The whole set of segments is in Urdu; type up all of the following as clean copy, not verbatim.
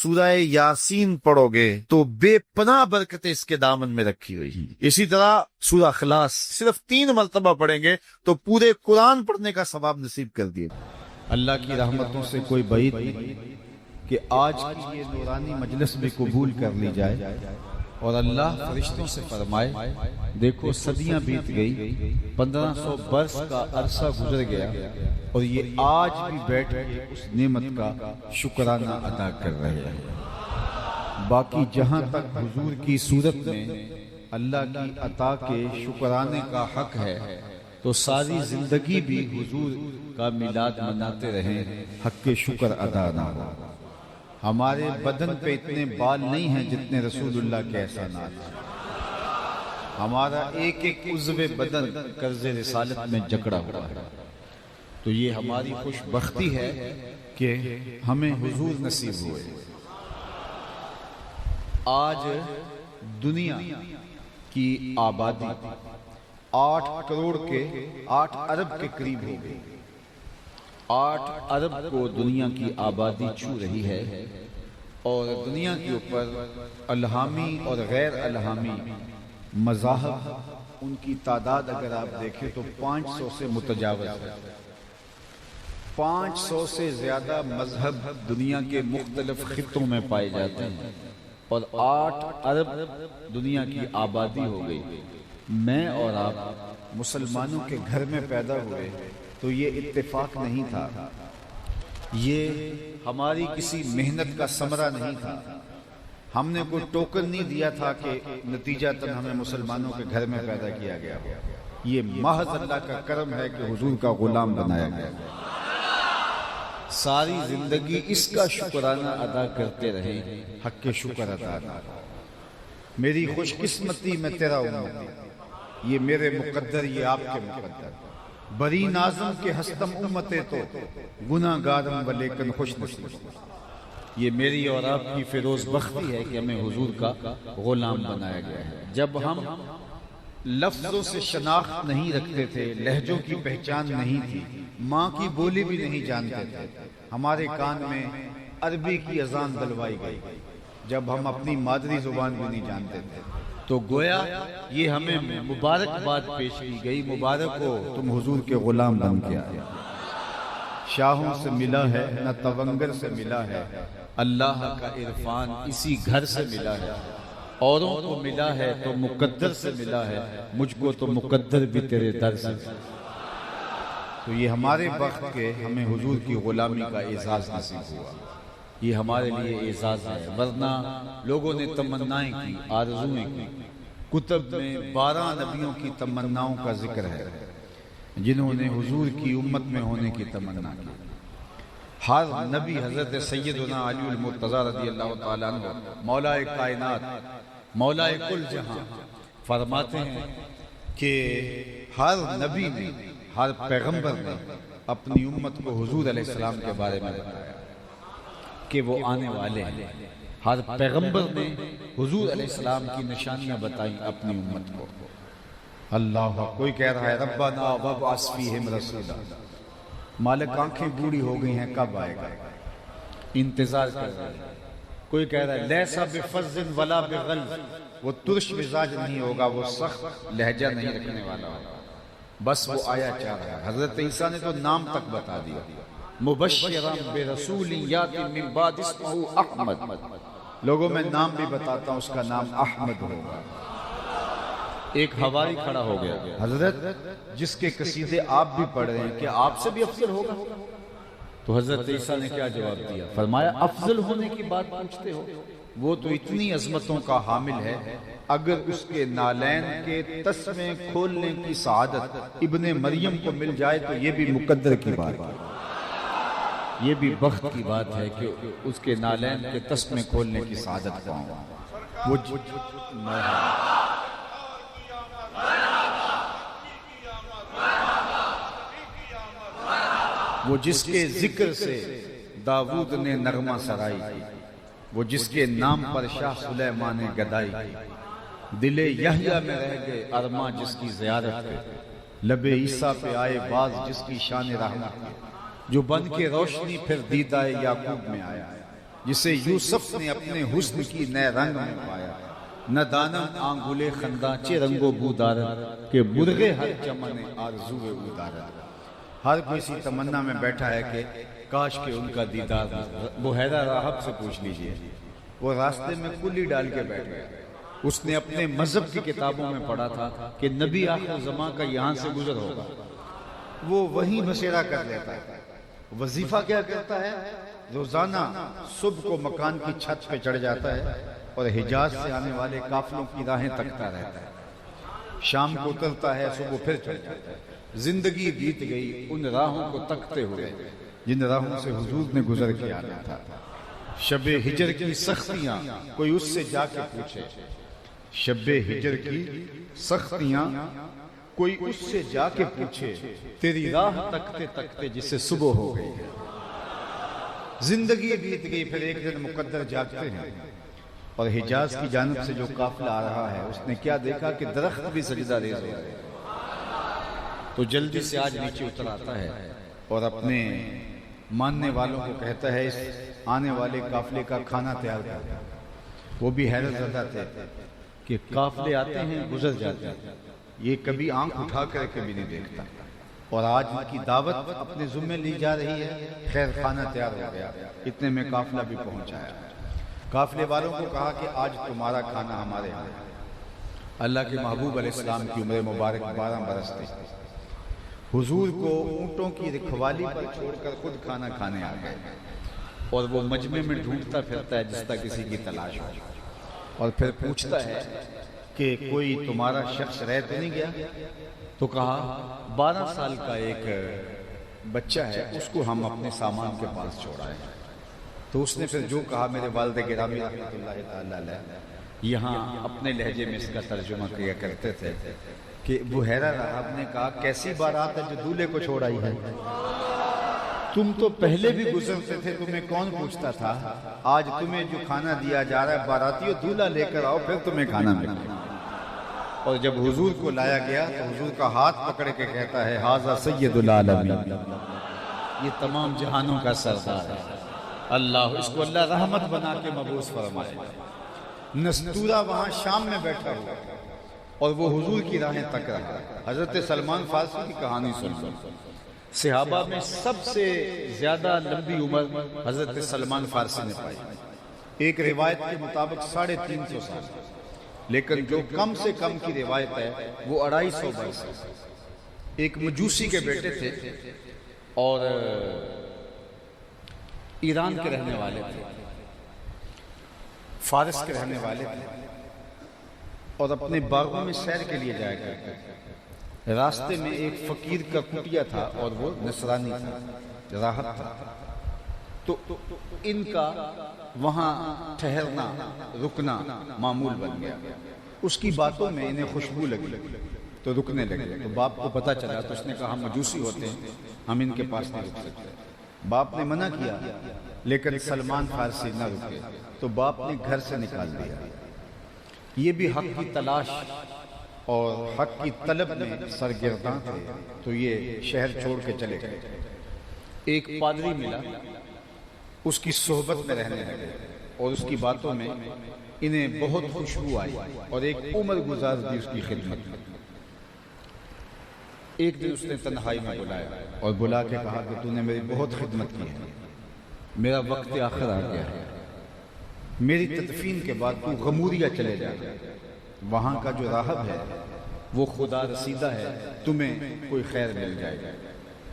سورہ یاسین پڑھو گے تو بے پناہ برکتیں اس کے دامن میں رکھی ہوئی. اسی طرح سورہ اخلاص صرف 3 مرتبہ پڑھیں گے تو پورے قرآن پڑھنے کا ثواب نصیب کر دیے. اللہ کی رحمتوں سے کوئی بعید نہیں کہ آج کی یہ نورانی مجلس بھی قبول کر لی جائے اور اللہ فرشتوں سے فرمائے دیکھو صدیاں بیت گئی، 1500 برس کا عرصہ گزر گیا اور یہ آج بھی بیٹھ کے اس نعمت کا شکرانہ ادا کر رہے ہیں. باقی جہاں تک حضور کی صورت میں اللہ کی عطا کے شکرانے کا حق ہے تو ساری زندگی بھی حضور کا میلاد مناتے رہیں، حق کے شکر ادا نہ ہو. ہمارے بدن پہ اتنے بال نہیں ہیں جتنے رسول اللہ کے احسانات ہیں. ہمارا ایک ایک عضو بدن قرض رسالت میں جکڑا ہوا ہے. تو یہ ہماری خوش بختی ہے کہ ہمیں حضور نصیب ہوئے. آج دنیا کی آبادی 8 کروڑ کے 8 ارب کے قریب ہو گئی. 8 ارب کو دنیا کی آبادی چھو رہی ہے اور دنیا کے اوپر الہامی اور غیر الہامی مذاہب ان کی تعداد اگر آپ دیکھیں تو 500 سے متجاوز ہے. 500 سے زیادہ مذہب دنیا کے مختلف خطوں میں پائے جاتے ہیں اور 8 ارب دنیا کی آبادی ہو گئی. میں اور آپ مسلمانوں کے گھر میں پیدا ہوئے تو یہ اتفاق نہیں تھا، یہ ہماری کسی محنت کا ثمرہ نہیں تھا. ہم نے کوئی ٹوکن نہیں دیا تھا کہ نتیجتاً ہمیں مسلمانوں کے گھر میں پیدا کیا گیا. یہ محض اللہ کا کرم ہے کہ حضور کا غلام بنایا گیا. ساری زندگی اس کا شکرانہ ادا کرتے رہے، حق کے شکر ادا نہ ہو. میری خوش قسمتی میں تیرا امتی، یہ میرے مقدر یہ آپ کے مقدر. بری نازم کے ہستم امت تو گناہ گارم و لیکن خوش نصیب. یہ میری اور آپ کی فیروز بختی ہے کہ ہمیں حضور کا غلام بنایا گیا ہے. جب ہم لفظوں سے شناخت نہیں رکھتے تھے، لہجوں کی پہچان نہیں تھی، ماں کی بولی بھی نہیں جانتے تھے، ہمارے کان میں عربی کی اذان دلوائی گئی. جب ہم اپنی مادری زبان بھی نہیں جانتے تھے تو گویا یہ ہمیں مبارکباد پیش کی گئی، مبارک ہو تم حضور کے غلام بن کے آئے. شاہوں سے ملا ہے نہ تونگر سے ملا ہے، اللہ کا عرفان اسی گھر سے ملا ہے. اوروں کو ملا ہے تو مقدر سے ملا ہے، مجھ کو تو مقدر بھی تیرے در سے. تو یہ ہمارے وقت کے ہمیں حضور کی غلامی کا اعزاز نصیب ہوا. یہ ہمارے لیے اعزاز ہے، ورنہ لوگوں نے تمنائیں کی، آرزویں کی. کتب میں 12 نبیوں کی تمناؤں کا ذکر ہے جنہوں نے حضور کی امت میں ہونے کی تمنا کی. ہر نبی حضرت سیدنا علی المرتضی رضی اللہ تعالیٰ عنہ مولا کائنات مولا کل جہاں فرماتے ہیں کہ ہر نبی نے، ہر پیغمبر نے اپنی امت کو حضور علیہ السلام کے بارے میں بتایا کہ وہ آنے والے ہیں. ہر پیغمبر نے حضور علیہ السلام کی نشانیاں بتائیں اپنی امت کو. اللہ کوئی کہہ رہا ہے ربنا وابعث فیہم رسولا، مالک آنکھیں بوڑھی ہو گئی ہیں کب آئے گا، انتظار کر رہے ہیں. کوئی کہہ رہا ہے لیسا بفظ ولا بغلظ، وہ ترش مزاج نہیں ہوگا، وہ سخت لہجہ نہیں رکھنے والا ہوگا، بس وہ آیا چاہ رہا ہے. حضرت عیسیٰ نے تو نام تک بتا دیا، مبشرا برسول یاتی من بعد اسمہ احمد. لوگوں میں نام بھی بتاتا ہوں، اس کا نام احمد ہوگا. ایک حواری کھڑا ہو گیا، حضرت جس کے قصیدے آپ بھی پڑھ رہے ہیں کہ آپ سے بھی افضل ہوگا؟ تو حضرت عیسیٰ نے کیا جواب دیا؟ فرمایا افضل ہونے کی بات پوچھتے ہو؟ وہ تو اتنی عظمتوں کا حامل ہے، اگر اس کے نالین کے تسمے کھولنے کی سعادت ابن مریم کو مل جائے تو یہ بھی مقدر کی بات ہے، یہ بھی بخت کی بات ہے کہ اس کے نالین کے تسمے کھولنے کی سعادت پاؤں. وہ جس کے ذکر سے داؤد نے نغمہ سرائی کی، وہ جس کے نام پر شاہ سلیمان نے گدائی کی. دل یحییٰ میں رہ گئے ارماں جس کی زیارت پہ، لب عیسیٰ پہ آئے باز جس کی شان رحمت پہ، جو بن کے روشنی پھر دیدہ یعقوب میں آیا. جسے یوسف نے اپنے حسن کی نئے رنگ میں پایا، نہ دانم آنگلے خنداں چے رنگو بودارن کہ مرغے ہر چمن آرزوے ادارن۔ ہر کوئی اسی تمنا میں بیٹھا ہے کہ کاش کہ ان کا دیدار ہو۔ بحیرہ راہب سے پوچھ لیجئے، وہ راستے میں کلی ڈال کے بیٹھ گیا۔ اس نے اپنے مذہب کی کتابوں میں پڑھا تھا کہ نبی آخر زمان کا یہاں سے گزر ہوگا، وہ وہیں بسیرا کر لیتا ہے۔ وظیفہ کیا کرتا ہے؟ روزانہ صبح کو مکان کی چھت پہ چڑھ جاتا ہے اور حجاز سے آنے والے قافلوں کی راہیں تکتا رہتا ہے، شام کو اترتا ہے، صبح پھر چڑھ جاتا ہے۔ زندگی بیت گئی ان راہوں کو تکتے ہوئے جن راہوں سے حضور نے گزر کے آنا تھا۔ شب ہجر کی سختیاں کوئی اس سے جا کے پوچھے، شب ہجر کی سختیاں کوئی اس سے جا کے پوچھے، تیری راہ تکتے تکتے جسے صبح ہو گئی ہے۔ زندگی بیت گئی، پھر ایک دن مقدر جاگتے ہیں اور حجاز کی جانب سے جو قافلہ آ رہا ہے اس نے کیا دیکھا کہ درخت بھی سجدہ ریز ہو رہے، تو جلدی سے آج نیچے اتر آتا ہے اور اپنے ماننے والوں کو کہتا ہے اس آنے والے قافلے کا کھانا تیار کر۔ وہ بھی حیرت زدہ تھے کہ قافلے آتے ہیں گزر جاتے ہیں، یہ کبھی آنکھ اٹھا کر کبھی نہیں دیکھتا، اور آج ان کی دعوت اپنے ذمہ لی جا رہی ہے۔ خیر کھانا تیار ہو گیا، اتنے میں قافلہ بھی پہنچایا۔ قافلے والوں کو کہا کہ آج تمہارا کھانا ہمارے ہاں۔ اللہ کے محبوب علیہ السلام کی عمر مبارک 12 برس تھی۔ حضور کو اونٹوں کی رکھوالی پر چھوڑ کر خود کھانا کھانے آ گئے، اور وہ مجمع میں ڈھونڈتا پھرتا ہے جس طرح کسی کی تلاش ہو، اور پھر پوچھتا ہے کہ کوئی تمہارا شخص رہ تو نہیں گیا؟ تو کہا 12 سال کا ایک بچہ ہے، اس کو ہم اپنے سامان کے پاس چھوڑا ہے۔ تو اس نے پھر جو کہا، میرے والد گرامی رحمۃ اللہ تعالی علیہ یہاں اپنے لہجے میں اس کا ترجمہ کیا کرتے تھے کہ بحیرہ راہب نے کہا کیسی بارات ہے جو دولہے کو چھوڑ آئی ہے؟ تم تو پہلے بھی گزرتے تھے، تمہیں کون پوچھتا تھا؟ آج تمہیں جو کھانا دیا جا رہا ہے، باراتیوں دولہا لے کر آؤ پھر تمہیں کھانا ملے گا۔ اور جب حضور کو لایا گیا تو حضور کا ہاتھ پکڑ کے کہتا ہے ھذا سید العالمین، یہ تمام جہانوں کا سردار ہے۔ اللہ اس کو اللہ رحمت بنا کے مبعوث فرمائے۔ نستورہ وہاں شام میں بیٹھا ہوا اور وہ حضور کی راہیں تک رہا۔ حضرت سلمان فارسی کی کہانی سن، صحابہ میں سب سے زیادہ لمبی عمر حضرت سلمان فارسی نے پائی، ایک روایت کے مطابق 350 سال، لیکن جو کم سے کم کی روایت ہے وہ 250 برس ہے۔ ایک مجوسی کے بیٹے تھے اور ایران کے رہنے والے تھے، فارس کے رہنے والے تھے، اور اپنے باغوں میں سیر کے لیے جایا کرتے تھے۔ راستے میں ایک فقیر کا کٹیا تھا اور وہ نصرانی تھا، راہب تھا، تو ان کا وہاں ٹھہرنا رکنا معمول بن گیا۔ اس کی باتوں میں انہیں خوشبو لگی تو رکنے لگے، تو باپ کو پتہ چلا تو اس نے کہا ہم مجوسی ہوتے ہیں، ہم ان کے پاس نہیں رک سکتے۔ باپ نے منع کیا لیکن سلمان فارسی نہ رکے تو باپ نے گھر سے نکال دیا۔ یہ بھی حق کی تلاش اور حق کی طلب میں سرگرداں تھے تو یہ شہر چھوڑ کے چلے گئے۔ ایک پادری ملا، اس کی صحبت میں رہنے لگے اور اس کی باتوں میں انہیں بہت خوشبو آئی اور ایک عمر گزار دی اس کی خدمت میں۔ ایک دن اس نے تنہائی میں بلایا اور بلا کے کہا کہ تو نے میری بہت خدمت کی ہے، میرا وقت آخر آ گیا ہے، میری تدفین کے بعد تو غموریہ چلے جا، وہاں کا جو راہب ہے وہ خدا رسیدہ ہے، تمہیں کوئی خیر مل جائے گا۔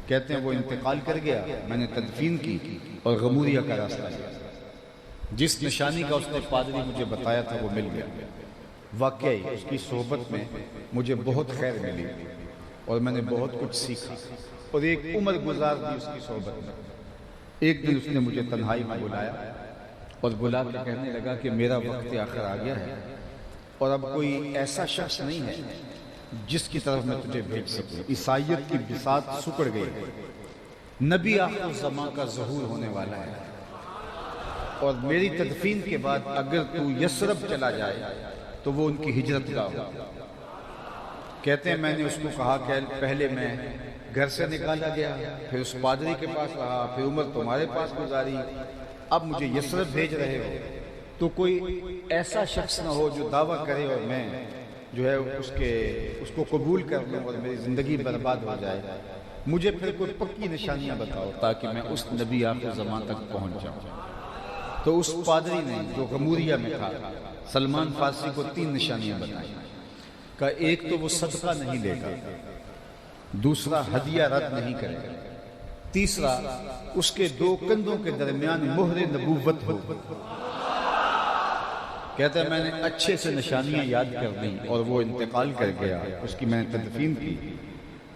کہتے ہیں وہ انتقال کر گیا، میں نے تدفین کی اور غموریہ کا راستہ لیا، جس نشانی کا اس نے پادری مجھے بتایا تھا وہ مل گیا۔ واقعی اس کی صحبت میں مجھے بہت خیر ملی اور میں نے بہت کچھ سیکھا اور ایک عمر گزار دی اس کی صحبت میں۔ ایک دن اس نے مجھے تنہائی میں بلایا اور بلا کے کہنے لگا کہ میرا وقت آخر آ گیا ہے اور اب کوئی ایسا شخص نہیں ہے جس کی طرف میں تجھے بھیج سکوں، عیسائیت کی بساط سکڑ گئی، نبی آخر الزمان کا ظہور ہونے والا ہے، اور میری تدفین کے بعد اگر تو یثرب چلا جائے تو وہ ان کی ہجرت گاہ ہو۔ کہتے ہیں میں نے اس کو کہا کہ پہلے میں گھر سے نکالا گیا، پھر اس پادری کے پاس رہا، پھر عمر تمہارے پاس گزاری، اب مجھے یثرب بھیج رہے ہو تو کوئی ایسا شخص نہ ہو جو دعویٰ کرے اور میں جو ہے اس کو قبول کر لوں اور میری زندگی برباد ہو جائے. مجھے پھر کوئی پکی نشانیاں بتاؤ تاکہ میں اس نبی آخر زمان تک پہنچ جاؤں. تو اس پادری نے جو غموریہ میں تھا سلمان فارسی کو 3 نشانیاں بتائیں. کہ ایک تو وہ صدقہ نہیں لے گا، دوسرا ہدیہ رد نہیں کرے گا، تیسرا اس کے 2 کندھوں کے درمیان مہر نبوت ہو. کہتا ہے میں نے اچھے سے نشانیاں یاد کر دی اور وہ انتقال کر گیا. اس کی میں نے تدفین کی،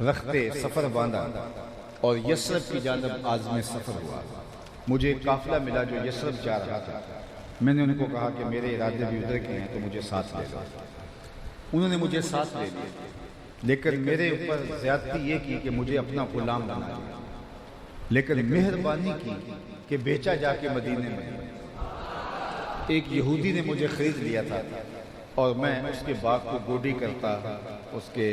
رختے سفر باندھا اور یثرب کی جانب عازم سفر ہوا. مجھے ایک قافلہ ملا جو یثرب جا رہا تھا. میں نے ان کو کہا کہ میرے ارادے بھی ادھر کے ہیں تو مجھے ساتھ لے لو. انہوں نے مجھے ساتھ لے لیا، لیکن میرے اوپر زیادتی یہ کی کہ مجھے اپنا غلام بنا لیا. لیکن مہربانی کی کہ بیچا جا کے مدینے میں. ایک یہودی نے مجھے خرید لیا تھا اور میں اس کے باغ کو گوڈی کرتا، اس کے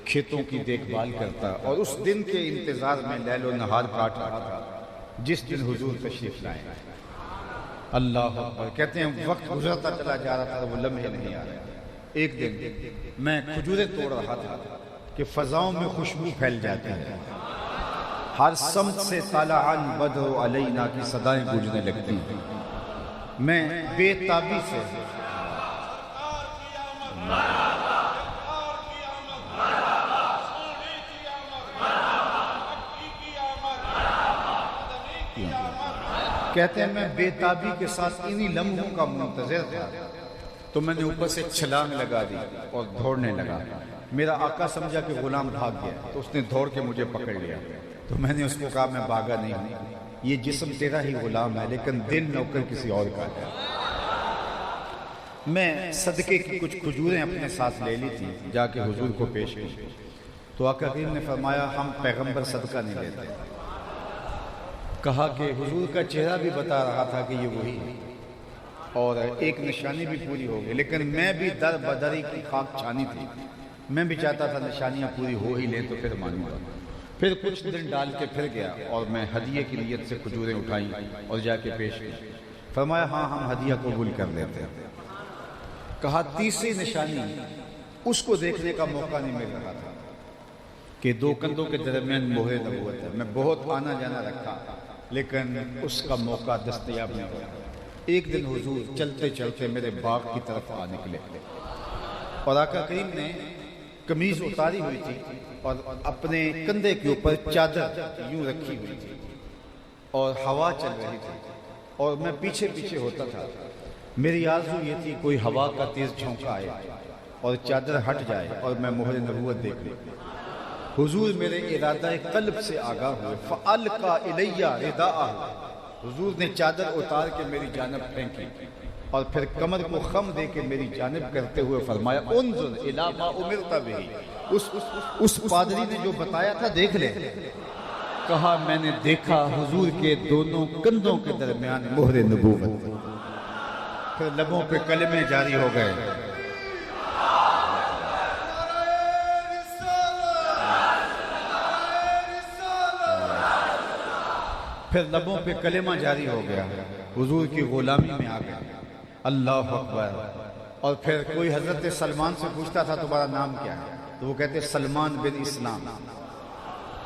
کھیتوں کی دیکھ بھال کرتا اور اس دن کے انتظار میں لیل و نہار کاٹ رہا تھا جس دن حضور تشریف لائے. اللہ اکبر. کہتے ہیں وقت گزرتا چلا جا رہا تھا، وہ لمحے نہیں آ رہے. ایک دن میں کھجوریں توڑ رہا تھا کہ فضاؤں میں خوشبو پھیل جاتی ہے، ہر سمت سے طالع البدر علینا کی صدائیں گونجنے لگتی ہیں. میں بے تابی سے کہتے ہیں میں بے تابی کے ساتھ انہی لمحوں کا منتظر تھا. تو میں نے اوپر سے چھلانگ لگا دی اور دوڑنے لگا. میرا آقا سمجھا کہ غلام بھاگ گیا تو اس نے دوڑ کے مجھے پکڑ لیا. تو میں نے اس کو کہا میں بھاگا نہیں ہوں، یہ جسم تیرا ہی غلام ہے لیکن دل نوکر کسی اور کا ہے. میں صدقے کی کچھ کھجوریں اپنے ساتھ لے لی تھی، جا کے حضور کو پیش کی. تو آقا کریم نے فرمایا ہم پیغمبر صدقہ نہیں لیتے. کہا کہ حضور کا چہرہ بھی بتا رہا تھا کہ یہ وہی ہے اور ایک نشانی بھی پوری ہو گئی، لیکن میں بھی در بدری کی خاک چھانی تھی. میں بھی چاہتا تھا نشانیاں پوری ہو ہی لیں تو پھر مانوں گا. پھر کچھ دن ڈال کے پھر گیا اور میں ہدیے کی نیت سے کھجوریں اٹھائیں اور جا کے پیش کی. فرمایا ہاں ہم ہدیہ قبول کر لیتے ہیں. کہا تیسری نشانی اس کو دیکھنے کا موقع نہیں مل رہا تھا کہ 2 کندھوں کے درمیان مہر نبوت ہے. میں بہت آنا جانا رکھا لیکن اس کا موقع دستیاب نہیں ہوا. ایک دن حضور چلتے چلتے میرے باغ کی طرف آ نکلے اور آقا کریم نے قمیض اتاری ہوئی تھی اور اپنے کندھے کے اوپر چادر یوں رکھی ہوئی تھی اور ہوا چل رہی تھی اور میں پیچھے پیچھے ہوتا تھا. میری آرزو یہ تھی کوئی ہوا کا تیز جھونکا آئے اور چادر ہٹ جائے اور میں مہر نبوت دیکھ لوں. حضور میرے ارادہ قلب سے آگاہ ہوئے. فَأَلْقَى إِلَيَّ رِدَاءَهُ. حضور نے چادر اتار کے میری جانب پھینکی اور پھر کمر کو خم دے کے میری جانب کرتے ہوئے فرمایا انظر الی ما امرت بہ. اس پادری نے جو بتایا تھا دیکھ لے. کہا میں نے دیکھا حضور کے دونوں کندھوں کے درمیان مہر نبوت. پھر لبوں پہ کلمے جاری ہو گئے. پھر لبوں پہ کلمہ جاری ہو گیا. حضور کی غلامی میں آ گیا. اللہ اکبر. اور پھر کوئی حضرت سلمان سے پوچھتا تھا تمہارا نام کیا ہے تو وہ کہتے سلمان بن اسلام.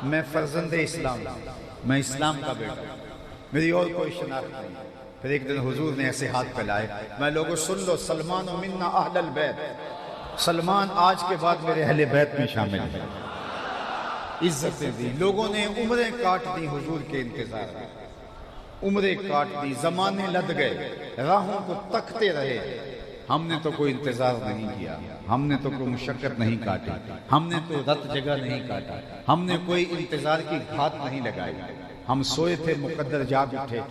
میں فرزند اسلام، میں اسلام کا بیٹا، میری اور کوئی شناخت نہیں. پھر ایک دن حضور نے ایسے ہاتھ پھیلائے. میں لوگوں سن لو سلمان منا اہل البیت. سلمان آج کے بعد میرے اہل بیت میں شامل ہے. عزتیں دی. لوگوں نے عمریں کاٹ دی حضور کے انتظار میں. عمریں کاٹ دی. زمانے لد گئے. راہوں کو تکتے رہے. ہم نے تو کوئی انتظار نہیں کیا. ہم نے تو کوئی مشقت نہیں کاٹی. ہم نے تو رت جگہ نہیں کاٹا. ہم نے کوئی انتظار کی گھات نہیں لگائی. ہم سوئے تھے مقدر جاگ اٹھے.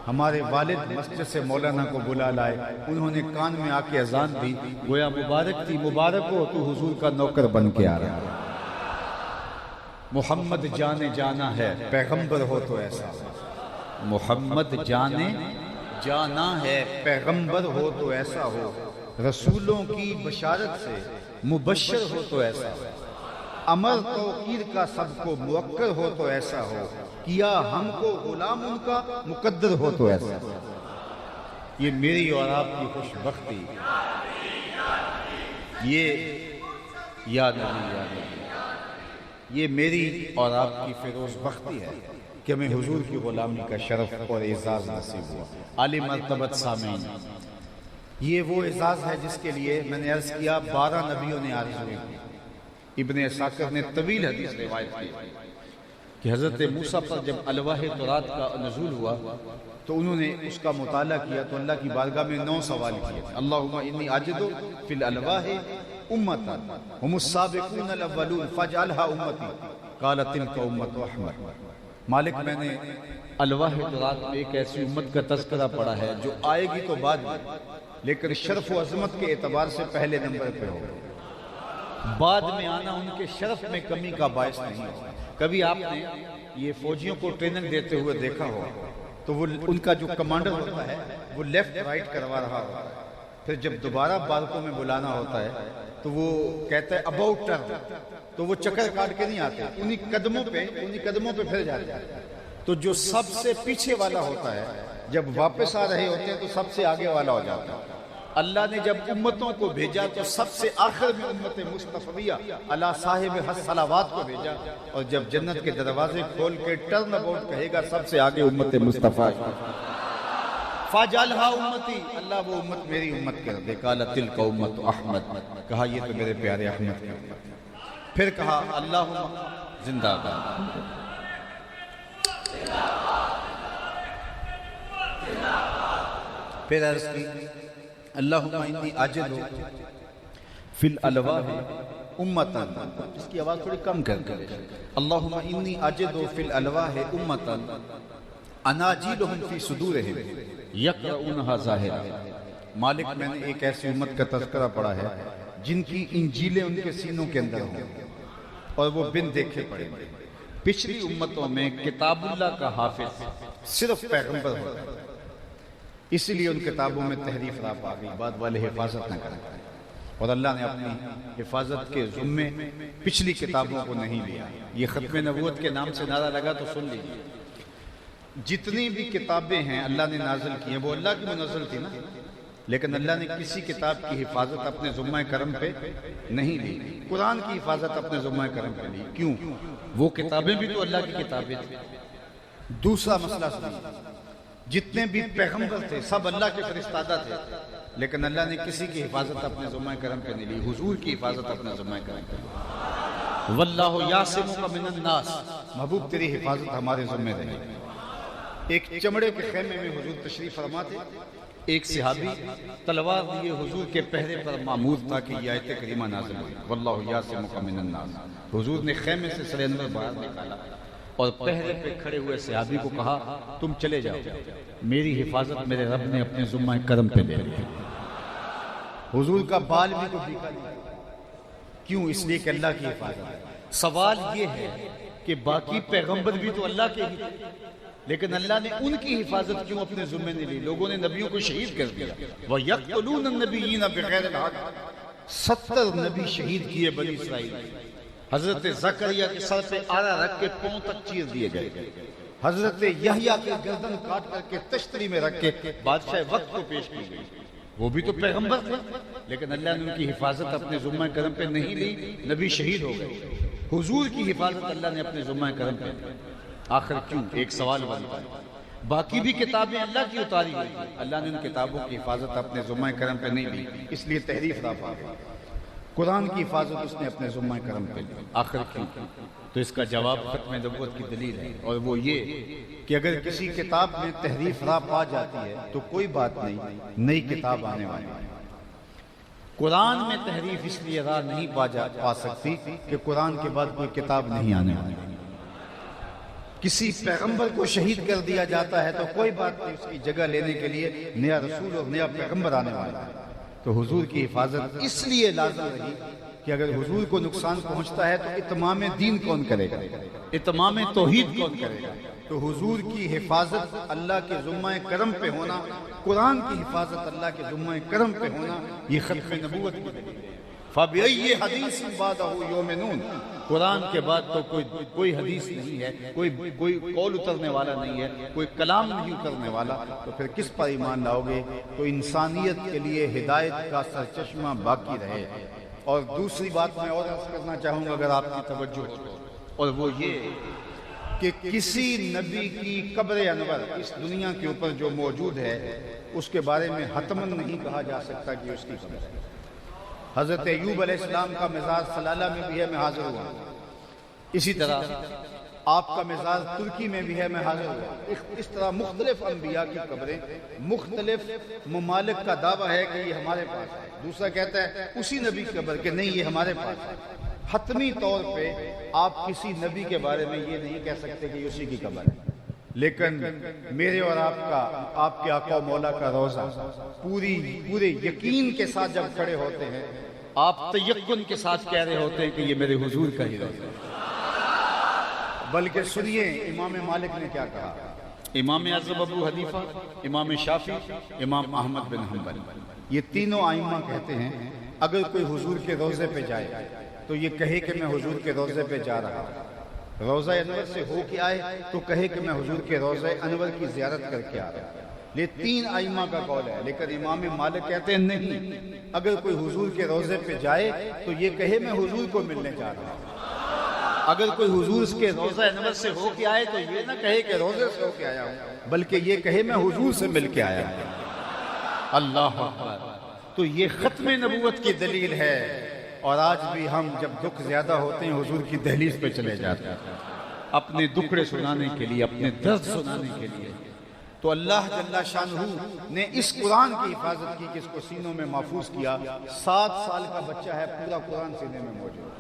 ہمارے والد مسجد سے مولانا کو بلا لائے. انہوں نے کان میں آ کے اذان دی. گویا مبارک تھی. مبارک ہو تو حضور کا نوکر بن کے آ رہا ہے. محمد جانے جانا ہے پیغمبر ہو تو ایسا ہو. محمد جانے جانا ہے پیغمبر ہو تو ایسا ہو. رسولوں کی بشارت سے مبشر ہو تو ایسا ہو. امر توقیر کا سب کو موقر ہو تو ایسا ہو. کیا ہم کو غلام ان کا مقدر ہو تو ایسا. یہ میری اور آپ کی خوش بختی، یہ یاد نہیں، یہ میری اور آپ کی فیروز بختی ہے کہ ہمیں حضور کی غلامی کا شرف اور اعزاز نصیب ہوا. عالی مرتبت سامعین، یہ وہ اعزاز ہے جس کے لیے میں نے عرض کیا 12 نبیوں نے آرزویں کی. ابن اساکر نے طویل حدیث روایت کی کہ حضرت موسیٰ پر جب الواح تورات کا نزول ہوا تو انہوں نے اس کا مطالعہ کیا تو اللہ کی بارگاہ میں 9 سوال کیے. اللہم انی اجد فی الالواح امتا ہم السابقون الاولون فاجعلها امتی قال تلک امت احمد. مالک میں نے الواح تورات میں ایک ایسی امت کا تذکرہ پڑھا ہے جو آئے گی تو بعد میں، لیکن شرف و عظمت کے اعتبار سے پہلے نمبر پہ ہو. بعد میں آنا ان کے شرف میں کمی کا باعث نہیں ہو. کبھی آپ نے یہ فوجیوں کو ٹریننگ دیتے ہوئے دیکھا ہو تو وہ ان کا جو کمانڈر ہوتا ہے وہ لیفٹ رائٹ کروا رہا ہوتا ہے، پھر جب دوبارہ بارکوں میں بلانا ہوتا ہے تو وہ کہتا ہے اباؤٹ ٹرن، تو وہ چکر کاٹ کے نہیں آتے، انہی قدموں پہ پھر جاتے ہیں. تو جو سب سے پیچھے والا ہوتا ہے جب واپس آ رہے ہوتے ہیں تو سب سے آگے والا ہو جاتا ہے. اللہ نے جب امتوں کو بھیجا تو سب سے آخر میں امت مصطفیہ علی صاحب الصلوات کو بھیجا، اور جب جنت کے دروازے کھول کے ٹرن اباؤٹ کہے گا سب سے آگے امت مصطفیٰ. فاجعلها امتی، اللہ وہ امت میری امت کر دے. قال تلک امت احمد، کہا یہ تو میرے پیارے احمد کی امت. پھر کہا اللہم زندہ باد. پھر عرض کی اللہم انی اجد فی الالواح امتا، اس کی آواز تھوڑی کم کر کے، اللہم انی اجد فی الالواح امتا اناجیلہم فی صدورہم یقرؤونہا ظاہرا. مالک میں نے ایک ایسی امت کا تذکرہ پڑھا ہے جن کی انجیلیں ان کے سینوں کے اندر ہوں اور وہ بن دیکھے پڑھیں. پچھلی امتوں میں کتاب اللہ کا حافظ صرف پیغمبر ہوتا ہے، اسی لیے ان کتابوں میں تحریف راپ آ گئی، بعد والے حفاظت نہ کریں. اور اللہ نے اپنی حفاظت کے ذمے پچھلی کتابوں کو نہیں لیا. یہ ختم نبوت کے نام سے نعرہ لگا تو سن لیجیے، جتنی بھی کتابیں ہیں اللہ نے نازل کی ہیں وہ اللہ کی منزل تھی نا، لیکن اللہ نے کسی کتاب کی حفاظت اپنے ذمہ کرم پہ نہیں لی. قرآن کی حفاظت اپنے ذمہ کرم پہ لی. کیوں؟ وہ کتابیں بھی تو اللہ کی کتابیں تھیں. دوسرا مسئلہ سنیے، جتنے بھی پیغمبر تھے سب اللہ کے فرستادہ تھے، لیکن اللہ نے کسی کی حفاظت اپنے ذمہ کرم پہ نہیں لی. حضور کی حفاظت اپنے ذمہ کرم پہ لی. واللہ یعصمک من الناس، محبوب تیری حفاظت ہمارے ذمہ رہی. ایک چمڑے کے خیمے میں حضور تشریف فرما تھے. ایک صحابی تلوار لیے حضور کے پہرے پر معمور تھا کہ یہ آیت کریمہ نازل ہوئی، واللہ یعصمک من الناس. حضور نے خیمے سے سلینڈر باہر نکالا اور پہرے پہ کھڑے ہوئے صحابی کو کہا تم چلے جاؤ، میری حفاظت میرے رب نے اپنے ذمہ کرم پہ لے لی. حضور کا بال بھی تو بھیگا نہیں. کیوں؟ اس لیے کہ اللہ کی حفاظت ہے. سوال یہ ہے کہ باقی پیغمبر بھی تو اللہ کے ہی تھے، لیکن اللہ نے ان کی حفاظت کیوں اپنے ذمہ نہیں لی؟ لوگوں نے نبیوں کو شہید کر دیا. وَيَقْتُلُونَ النَّبِيِّينَ بِغَيْرِ الْحَقِّ، 70 نبی شہید کیے بنی اسرائیل. حضرت زکریا کے سر پہ آرا رکھ کے پاؤں تک چیر دیے گئے. حضرت یحییٰ کے گردن کاٹ کر کے تشتری میں رکھ کے بادشاہ وقت کو پیش کی گئی. وہ بھی تو پیغمبر تھے، لیکن اللہ نے ان کی حفاظت اپنے ذمہ کرم پہ نہیں لی. نبی شہید ہو گئے. حضور کی حفاظت اللہ نے اپنے ذمہ کرم پہ. آخر کیوں؟ ایک سوال بنتا ہے. باقی بھی کتابیں اللہ کی اتاری ہوئی، اللہ نے ان کتابوں کی حفاظت اپنے ذمہ کرم پہ نہیں لی، اس لیے تحریف راپ آ گئی. قرآن کی حفاظت اس نے اپنے ذمہ کرم پہ لی. آخر کیوں؟ تو اس کا جواب ختم نبوت کی دلیل ہے، اور وہ یہ کہ اگر کسی کتاب میں تحریف راپ آ جاتی ہے تو کوئی بات نہیں، نئی کتاب آنے والی ہے. قرآن میں تحریف اس لیے راہ نہیں پا سکتی کہ قرآن کے بعد کوئی کتاب نہیں آنے والی. کسی پیغمبر کو شہید کر دیا جاتا ہے تو کوئی بات نہیں، اس کی جگہ لینے کے لیے نیا رسول اور نیا پیغمبر آنے والا ہے. تو حضور کی حفاظت اس لیے لازم رہی کہ اگر حضور کو نقصان پہنچتا ہے تو اتمام دین کون کرے گا، اتمام توحید کون کرے گا. تو حضور کی حفاظت اللہ کے ذمہ کرم پہ ہونا، قرآن کی حفاظت اللہ کے ذمہ کرم پہ ہونا، یہ ختم نبوت کی دلیل ہے. فَبِأَيِّ حَدِيثٍ بَعْدَهُ يُؤْمِنُونَ، قرآن کے بعد تو کوئی حدیث نہیں ہے، کوئی قول اترنے والا نہیں ہے، کوئی کلام نہیں اترنے والا، تو پھر کس پر ایمان لاؤ گے؟ تو انسانیت کے لیے ہدایت کا سرچشمہ باقی رہے۔ اور دوسری بات میں اور عرض کرنا چاہوں گا اگر آپ کی توجہ ہو، اور وہ یہ کہ کسی نبی کی قبر انور اس دنیا کے اوپر جو موجود ہے اس کے بارے میں حتماً نہیں کہا جا سکتا کہ اس کی قبر ہے۔ حضرت ایوب علیہ السلام کا مزار سلالہ میں بھی ہے، میں حاضر ہوا۔ اسی طرح آپ کا مزار ترکی میں بھی ہے، میں حاضر ہوا۔ اس طرح مختلف انبیاء کی قبریں مختلف ممالک کا دعویٰ ہے کہ یہ ہمارے پاس ہے، دوسرا کہتا ہے اسی نبی کی قبر کہ نہیں یہ ہمارے پاس ہے۔ حتمی طور پہ آپ کسی نبی کے بارے میں یہ نہیں کہہ سکتے کہ یہ اسی کی قبر ہے، لیکن میرے اور آپ کے آقا و مولا کا روضہ پورے یقین کے ساتھ جب کھڑے ہوتے ہیں، آپ تیقن کے ساتھ کہہ رہے ہوتے ہیں کہ یہ میرے حضور کا ہی روضہ ہے۔ بلکہ سنیے امام مالک نے کیا کہا، امام اعظم ابو حنیفہ، امام شافعی، امام احمد بن حنبل، یہ تینوں ائمہ کہتے ہیں اگر کوئی حضور کے روضے پہ جائے تو یہ کہے کہ میں حضور کے روضے پہ جا رہا ہوں، روضہ انور سے ہو کے آئے تو کہے کہ میں حضور کے روضہ انور کی زیارت کر کے آ رہا ہوں۔ یہ تین ائمہ کا قول ہے، لیکن امام مالک کہتے ہیں نہیں، اگر کوئی حضور کے روضے پہ جائے تو یہ کہے میں حضور کو ملنے جا رہا ہوں۔ اگر کوئی حضور کے روضہ انور سے ہو کے آئے تو یہ نہ کہے کہ روضے سے ہو کے آیا ہوں، بلکہ یہ کہے میں حضور سے مل کے آیا ہوں۔ اللہ اکبر! تو یہ ختم نبوت کی دلیل ہے، اور آج بھی ہم جب دکھ زیادہ ہوتے ہیں حضور کی دہلیز پہ چلے جاتے ہیں اپنے دکھڑے سنانے کے لیے، اپنے درد سنانے کے لیے۔ تو اللہ جل شانہ نے اس قرآن کی حفاظت کی کہ اس کو سینوں میں محفوظ کیا۔ 7 سال کا بچہ ہے، پورا قرآن سینے میں موجود۔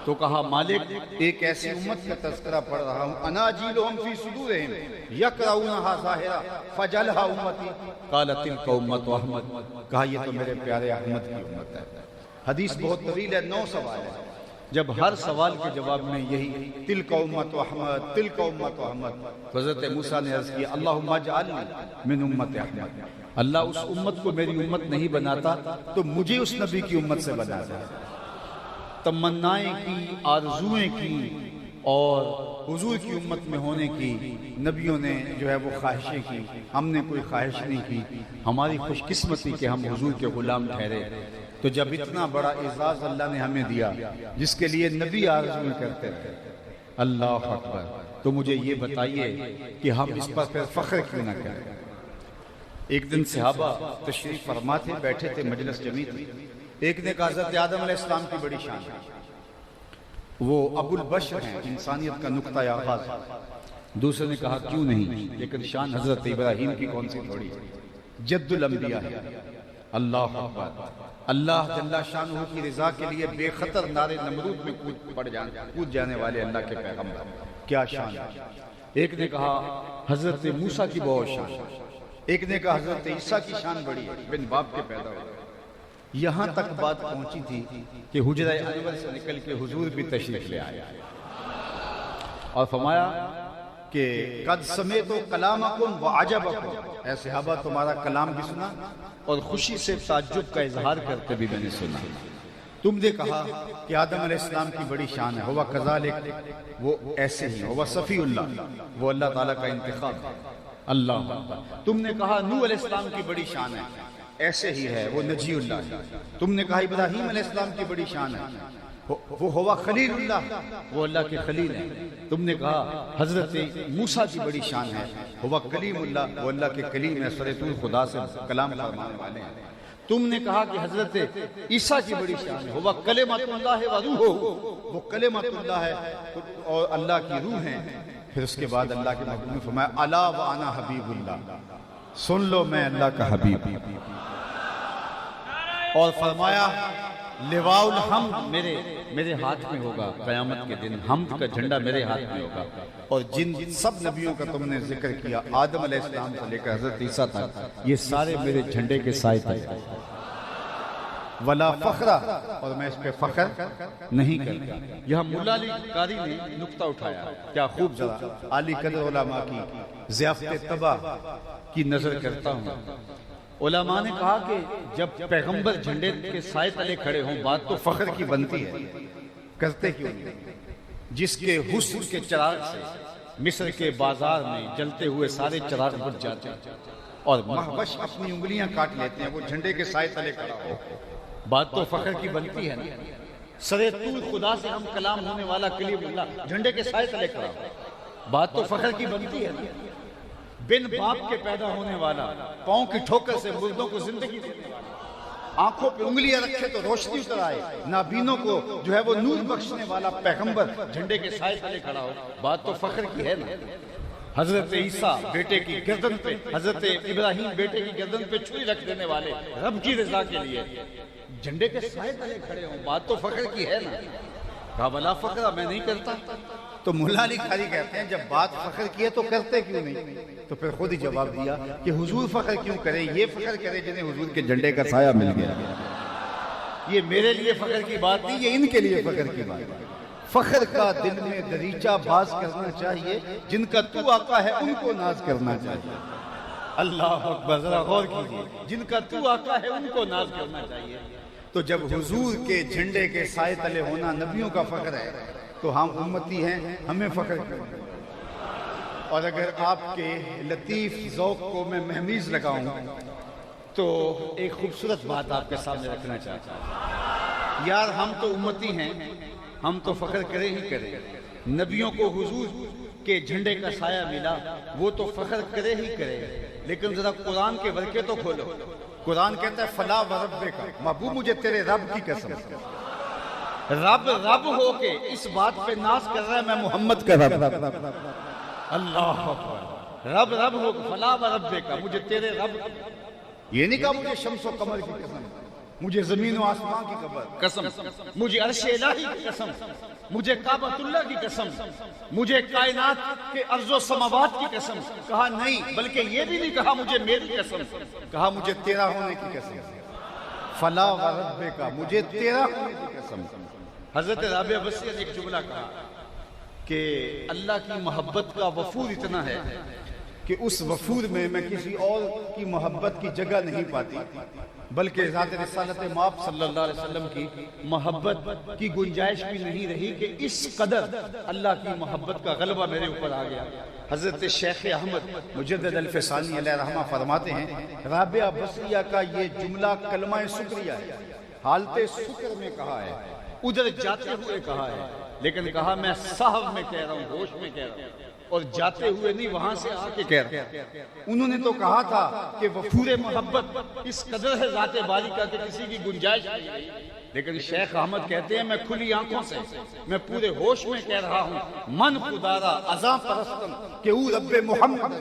تو کہا مالک ایک ایسی امت کا تذکرہ پڑھ رہا ہوں، اناجیلہم فی صدورہم یقرؤونہا ظاہرا فجعلھا امتی قال تلک امت احمد، کہا یہ تو میرے پیارے احمد کی امت ہے۔ حدیث بہت طویل ہے، 9 سوال ہے، جب ہر سوال کے جواب میں یہی تلک امت احمد، تلک امت احمد، حضرت موسیٰ نے عرض کیا اللہم اجعلنی من امت احمد، اللہ اس امت کو میری امت نہیں بناتا تو مجھے اس نبی کی امت سے بنا دے۔ تمنائیں کی، آرزویں کی، اور حضور کی امت میں ہونے کی نبیوں نے جو ہے وہ خواہشیں کی، ہم نے کوئی خواہش نہیں کی۔ ہماری خوش قسمتی کہ ہم حضور کے غلام ٹھہرے۔ تو جب اتنا بڑا اعزاز اللہ نے ہمیں دیا جس کے لیے نبی آرزویں کرتے تھے، اللہ اکبر، تو مجھے یہ بتائیے کہ ہم اس پر پھر فخر کیوں نہ کریں۔ ایک دن صحابہ تشریف فرما تھے، بیٹھے تھے، مجلس جمی تھی۔ ایک نے کہا حضرت آدم علیہ السلام کی بڑی شان ہے، وہ ابو البشر ہیں، انسانیت کا نقطہ آغاز۔ دوسرے نے کہا کیوں نہیں، لیکن شان حضرت ابراہیم کی کون سی تھوڑی ہے، جد الانبیاء ہے۔ اللہ اکبر! اللہ جل شانہ کی رضا کے لیے بے خطر نارے نمرود میں کود جانے والے اللہ کے پیغمبر، کیا شان ہے۔ ایک نے کہا حضرت موسیٰ کی بہت شان، ایک نے کہا حضرت عیسیٰ کی شان بڑی ہے، بن باپ کے پیدا ہوئے۔ یہاں تک بات پہنچی تھی کہ حجرہ انور سے نکل کے حضور بھی تشریف لے آئے اور فرمایا کہ قد سمعت کلامکم وعجبکم، اے صحابہ تمہارا کلام بھی سنا اور خوشی سے تعجب کا اظہار کرتے بھی میں نے سنا۔ تم نے کہا کہ آدم علیہ السلام کی بڑی شان ہے، ہوا کذالک، وہ ایسے ہی، ہوا صفی اللہ، وہ اللہ تعالیٰ کا انتخاب ہے۔ اللہ، تم نے کہا نوح علیہ السلام کی بڑی شان ہے، ایسے ہی ہے، وہ نجی اللہ ہے۔ تم نے کہا ابراہیم علیہ السلام کی بڑی شان ہے، وہ ہوا خلیل اللہ، وہ اللہ کے خلیل ہیں۔ تم نے کہا حضرت موسیٰ کی بڑی شان ہے، ہوا کلیم اللہ، وہ اللہ کے کلیم ہے، سرطول خدا سے کلام فرمانے والے ہیں۔ تم نے کہا کہ حضرت عیسیٰ کی بڑی شان ہے، ہوا کلمۃ اللہ و روح، وہ کلمۃ اللہ ہے اور اللہ کی روح ہیں۔ پھر اس کے بعد اللہ کے محبوب نے فرمایا الا وانا حبیب اللہ، سن لو میں اللہ کا حبیب، اور فرمایا لواء الحمد میرے ہاتھ میں ہوگا، قیامت کے دن حمد کا جھنڈا میرے ہاتھ میں ہوگا۔ اور جن سب نبیوں کا تم نے ذکر کیا، آدم علیہ السلام سے لے کر حضرت عیسیٰ تک، یہ سارے میرے جھنڈے کے سائے تک، ولا فخرہ، اور میں اس پہ فخر نہیں کرتا۔ یہاں مولا علی قاری نے نقطہ اٹھایا، کیا خوب ذرا عالی قدر علماء کی ضیافت طبع کی نظر کرتا ہوں، علماء نے کہا کہ جب پیغمبر جھنڈے کے سائے تلے کھڑے ہوں بات تو فخر کی بنتی ہے، کرتے کیوں نہیں؟ جس کے حسن کے چراغ سے مصر کے بازار میں جلتے ہوئے سارے چراغ بجھ جاتے ہیں اور مہوش اپنی انگلیاں کاٹ لیتے ہیں، وہ جھنڈے کے سائے تلے کھڑا ہو، بات تو فخر کی بنتی ہے نا۔ سرے طول خدا سے ہم کلام ہونے والا کلیم اللہ جھنڈے کے سائے تلے کھڑا ہو، بات تو فخر کی بنتی ہے نا۔ بن باپ کے پیدا ہونے والا، پاؤں کی ٹھوکر سے مردوں کو زندگی دینے والا، آنکھوں پہ انگلیاں رکھے تو روشنی اتر آئے، نابینوں کو جو ہے وہ نور بخشنے والا پیغمبر جھنڈے کے سائے تلے کھڑا ہو، بات تو فخر کی ہے نا۔ حضرت عیسیٰ بیٹے کی گردن پہ، حضرت ابراہیم بیٹے کی گردن پہ چھری رکھ دینے والے رب کی رضا کے لیے جھنڈے کے سائے تلے کھڑے ہوں، بات تو فخر کی ہے نا۔ کہا بلا فخرہ میں نہیں کرتا، تو مولا علی قاری کہتے ہیں جب بات فخر کی ہے تو کرتے کیوں نہیں؟ تو پھر خود ہی جواب دیا کہ حضور فخر کیوں کرے، یہ فخر کرے جنہیں حضور کے جھنڈے کا سایہ مل گیا۔ یہ میرے لیے فخر کی بات نہیں، یہ ان کے لیے فخر کی بات ہے۔ فخر کا دل میں دریچہ باز کرنا چاہیے، جن کا تو آقا ہے ان کو ناز کرنا چاہیے۔ اللہ اکبر، ذرا غور کیجیے، جن کا تو آقا ہے ان کو ناز کرنا چاہیے۔ تو جب حضور کے جھنڈے کے سائے تلے ہونا نبیوں کا فخر ہے تو ہم امتی ہیں، ہمیں فخر کریں۔ اور اگر آپ کے لطیف ذوق کو میں مہمیز لگاؤں تو ایک خوبصورت بات آپ کے سامنے رکھنا چاہتا ہوں۔ یار ہم تو امتی ہیں، ہم تو فخر کرے ہی کرے۔ نبیوں کو حضور کے جھنڈے کا سایہ ملا، وہ تو فخر کرے ہی کرے، لیکن ذرا قرآن کے ورقے تو کھولو۔ قرآن کہتا ہے فلا وربک، محبوب مجھے تیرے رب کی قسم، رب رب ہو کے اس بات پہ ناز کر رہا ہے میں محمد کا رب۔ اللہ اکبر، رب رب ہو فلا وربک، مجھے تیرے رب، یہ نہیں کہا مجھے شمس و قمر کی قسم، مجھے زمین و آسمان کی قسم، مجھے عرش الہی کی قسم، مجھے کعبۃ اللہ کی قسم، مجھے کائنات کے ارض و سماوات کی قسم۔ کہا نہیں، بلکہ یہ بھی نہیں کہا مجھے میری قسم، کہا مجھے تیرا ہونے کی قسم، فلا وربک، مجھے تیرا ہونے کی قسم۔ حضرت رابعہ بصریہ نے ایک جملہ کہا کہ اللہ کی محبت کا وفور اتنا ہے کہ اس وفور میں میں کسی اور کی محبت کی جگہ نہیں پاتی، بلکہ ذات رسالت مآب صلی اللہ علیہ وسلم کی محبت کی گنجائش بھی نہیں رہی کہ اس قدر اللہ کی محبت کا غلبہ میرے اوپر آ گیا۔ حضرت شیخ احمد مجدد الفسانی علیہ رحمہ فرماتے ہیں رابعہ بصریہ کا یہ جملہ کلمہ شکریہ ہے، حالت شکر میں کہا ہے، ادھر جاتے ہوئے کہا ہے، لیکن کہا میں صاحب میں کہہ رہا ہوں، ہوش میں کہہ رہا ہوں، اور جاتے ہوئے نہیں وہاں سے آ کے کہہ رہا ہوں۔ انہوں نے تو کہا تھا کہ وفور محبت اس قدر ہے ذات باری کا کہ کسی کی گنجائش نہیں، لیکن شیخ احمد کہتے ہیں میں کھلی آنکھوں سے، میں پورے ہوش میں کہہ رہا ہوں من خدا را ازاں پرستم کہ او رب محمد،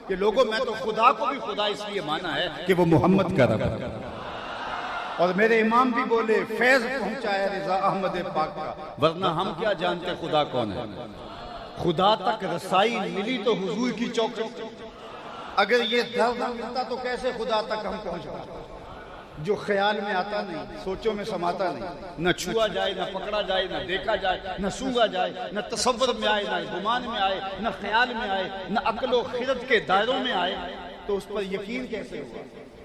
کہ لوگوں میں تو خدا کو بھی خدا اس لیے مانا ہے کہ وہ محمد کا رب ہے۔ اور میرے امام بھی بولے فیض پہنچایا رضا احمد پاک کا، ورنہ ہم کیا جانتے خدا کون ہے۔ خدا تک رسائی ملی تو حضور کی چوکھٹ، اگر یہ درد نہ ملتا تو کیسے خدا تک ہم پہنچ پاتے؟ جو خیال میں آتا نہیں، سوچوں میں سماتا نہیں، نہ چھوا جائے، نہ پکڑا جائے، نہ دیکھا جائے، نہ سونگا جائے، نہ تصور میں آئے، نہ گمان میں آئے، نہ خیال میں آئے، نہ عقل و خرد کے دائروں میں آئے، تو اس پر یقین کیسے ہوا؟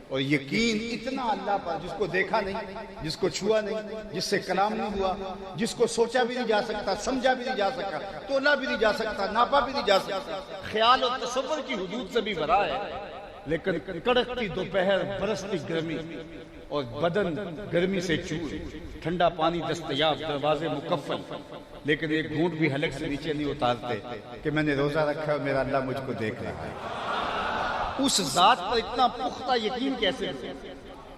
اور یقین اتنا اللہ پر جس کو دیکھا نہیں، جس کو چھوا نہیں، جس سے کلام نہیں ہوا، جس کو سوچا بھی نہیں جا سکتا، سمجھا بھی نہیں جا سکتا، تولا بھی نہیں جا سکتا، ناپا بھی نہیں جا سکتا، خیال اور تصور کی حدود سے بھی بھرا ہے، لیکن کڑکتی دوپہر، برستی گرمی اور بدن گرمی سے چور، ٹھنڈا پانی دستیاب، دروازے مکفل، لیکن ایک گھونٹ بھی حلق سے نیچے نہیں اتارتے کہ میں نے روزہ رکھا اور میرا اللہ مجھ کو دیکھ رہا ہے۔ اس ذات پر اتنا پختہ یقین کیسے ہوا،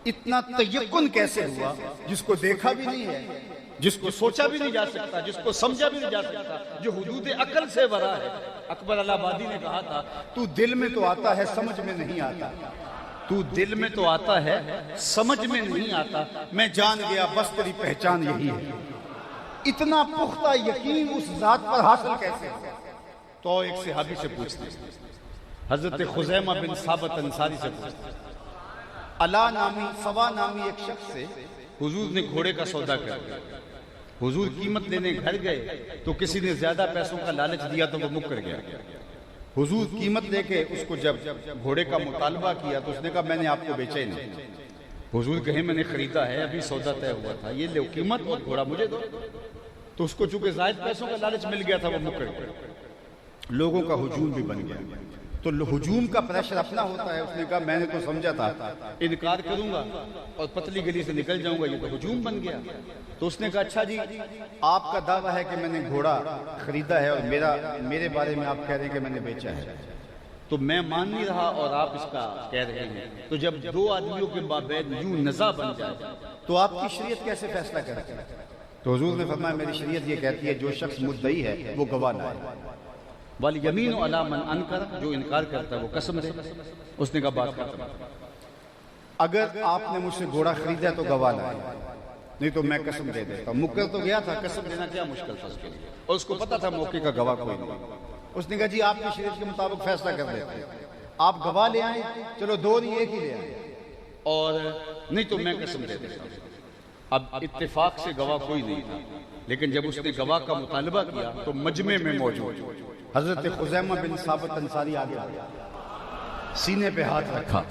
اتنا تیقن کیسے ہوا جس کو دیکھا بھی نہیں ہے، جس کو سوچا بھی نہیں جا سکتا، جس کو سمجھا بھی نہیں جا سکتا، جو حدود عقل سے ورا ہے۔ اکبر الہ آبادی نے کہا تھا تو دل میں تو آتا ہے سمجھ میں نہیں آتا، تو دل میں تو آتا ہے سمجھ میں نہیں آتا، میں جان گیا بس تیری پہچان یہی ہے۔ اتنا پختہ یقین اس ذات پر حاصل کیسے ہوا؟ تو ایک صحابی سے پوچھتے ہیں، حضرت خزیمہ بن ثابت انصاری سے پوچھتے ہیں، علا نامی سوا نامی ایک شخص سے حضور نے گھوڑے کا سودا کر دیا، حضور قیمت لینے گھر گئے تو کسی نے زیادہ پیسوں کا لالچ دیا تو وہ مکر گیا، حضور قیمت دے کے اس کو جب گھوڑے کا مطالبہ کیا تو اس نے کہا میں نے آپ کو بیچا ہی نہیں. حضور کہیں میں نے خریدا ہے, ابھی سودا طے ہوا تھا, یہ لو قیمت اور گھوڑا مجھے دو. تو اس کو چونکہ زائد پیسوں کا لالچ مل گیا تھا, وہ مکر گیا. لوگوں کا ہجوم بھی بن گیا. تو ہجوم کا پریشر اپنا ہوتا ہے. اس نے کہا میں نے تو سمجھا تھا انکار کروں گا اور پتلی گلی سے نکل جاؤں گا, یہ تو ہجوم بن گیا. تو اس نے کہا اچھا جی آپ کا دعویٰ ہے کہ میں نے گھوڑا خریدا ہے اور میرے بارے میں آپ کہہ رہے ہیں کہ میں نے بیچا ہے, تو میں مان نہیں رہا اور آپ اس کا کہہ رہے ہیں. تو جب دو آدمیوں کے مابین یوں نزاع بن جائے تو آپ کی شریعت کیسے فیصلہ کرتی ہے؟ تو حضور نے فرمایا میری شریعت یہ کہتی ہے جو شخص مدعی ہے وہ گواہ لائے. والیمین علی من انکر, جو انکار کرتا ہے وہ قسم دے. اس نے کہا بات ختم. اگر آپ نے مجھ سے گھوڑا خریدا تو گواہ لائے, نہیں تو میں قسم دے دیتا. مکر تو گیا تھا, قسم دینا کیا مشکل تھا اس کے لیے, اور اس کو پتا تھا موقع کا گواہ کوئی نہیں. اس نے کہا جی آپ کی شریعت کے مطابق فیصلہ کر دیتے ہیں, آپ گواہ لے آئیں, چلو دو نہیں ایک ہی لے آئیں, اور نہیں تو میں قسم دے دیتا ہوں. اب اتفاق سے گواہ کوئی نہیں تھا, لیکن جب اس نے گواہ کا مطالبہ کیا تو مجمع میں موجود حضرت خزیمہ بن ثابت انصاری آگے آیا, سینے پہ ہاتھ رکھا